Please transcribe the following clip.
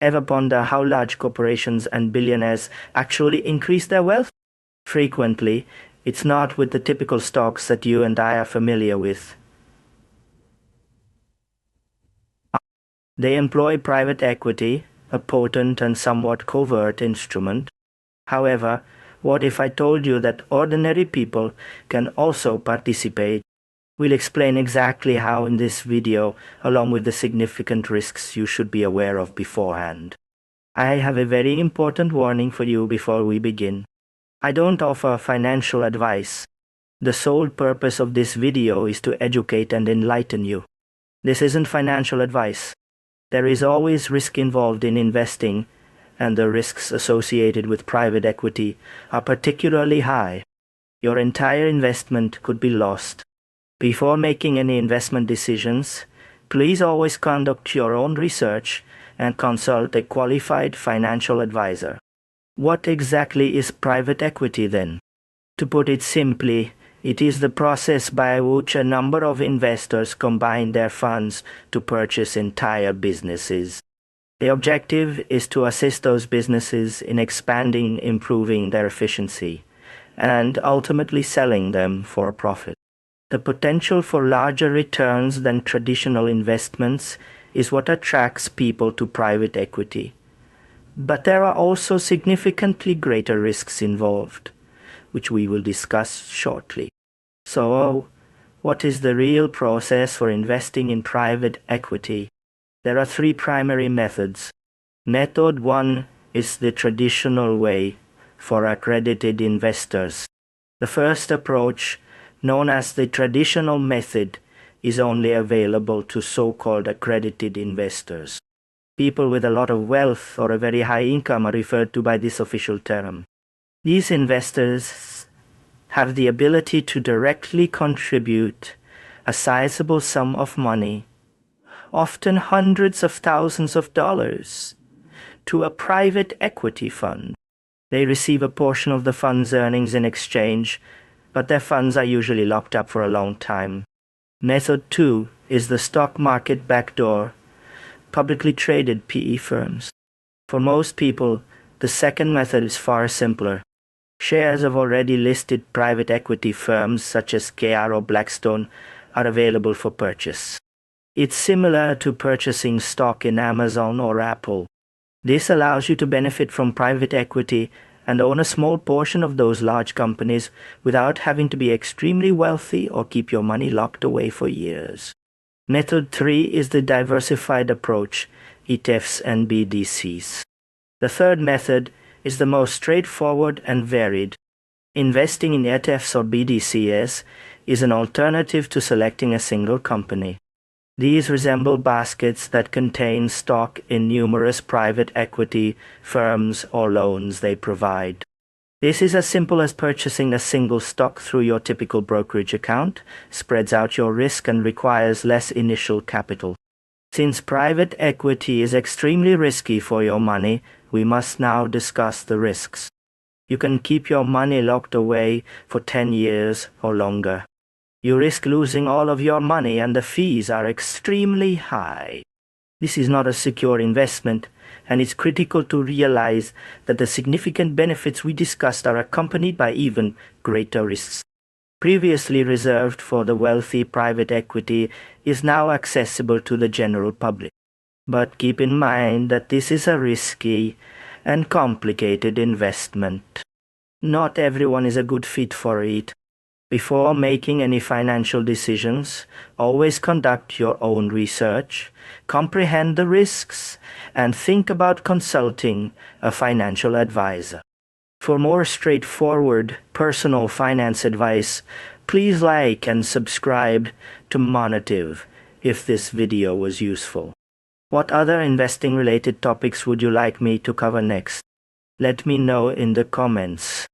Ever ponder how large corporations and billionaires actually increase their wealth? Frequently, it's not with the typical stocks that you and I are familiar with. They employ private equity, a potent and somewhat covert instrument. However, what if I told you that ordinary people can also participate? We'll explain exactly how in this video, along with the significant risks you should be aware of beforehand. I have a very important warning for you before we begin. I don't offer financial advice. The sole purpose of this video is to educate and enlighten you. This isn't financial advice. There is always risk involved in investing, and the risks associated with private equity are particularly high. Your entire investment could be lost. Before making any investment decisions, please always conduct your own research and consult a qualified financial advisor. What exactly is private equity then? To put it simply, it is the process by which a number of investors combine their funds to purchase entire businesses. The objective is to assist those businesses in expanding, improving their efficiency, and ultimately selling them for a profit. The potential for larger returns than traditional investments is what attracts people to private equity. But there are also significantly greater risks involved, which we will discuss shortly. So, what is the real process for investing in private equity? There are three primary methods. Method 1 is the traditional way for accredited investors. The first approach, known as the traditional method, is only available to so-called accredited investors. People with a lot of wealth or a very high income are referred to by this official term. These investors have the ability to directly contribute a sizable sum of money, often hundreds of thousands of dollars, to a private equity fund. They receive a portion of the fund's earnings in exchange, but their funds are usually locked up for a long time. Method 2 is the stock market backdoor, publicly traded PE firms. For most people, the second method is far simpler. Shares of already listed private equity firms such as KR or Blackstone are available for purchase. It's similar to purchasing stock in Amazon or Apple. This allows you to benefit from private equity and own a small portion of those large companies without having to be extremely wealthy or keep your money locked away for years. Method 3 is the diversified approach, ETFs and BDCs. The third method is the most straightforward and varied. Investing in ETFs or BDCs is an alternative to selecting a single company. These resemble baskets that contain stock in numerous private equity firms or loans they provide. This is as simple as purchasing a single stock through your typical brokerage account, spreads out your risk, and requires less initial capital. Since private equity is extremely risky for your money, we must now discuss the risks. You can keep your money locked away for 10 years or longer. You risk losing all of your money and the fees are extremely high. This is not a secure investment, and it's critical to realize that the significant benefits we discussed are accompanied by even greater risks. Previously reserved for the wealthy, private equity is now accessible to the general public. But keep in mind that this is a risky and complicated investment. Not everyone is a good fit for it. Before making any financial decisions, always conduct your own research, comprehend the risks, and think about consulting a financial advisor. For more straightforward personal finance advice, please like and subscribe to Monetive if this video was useful. What other investing-related topics would you like me to cover next? Let me know in the comments.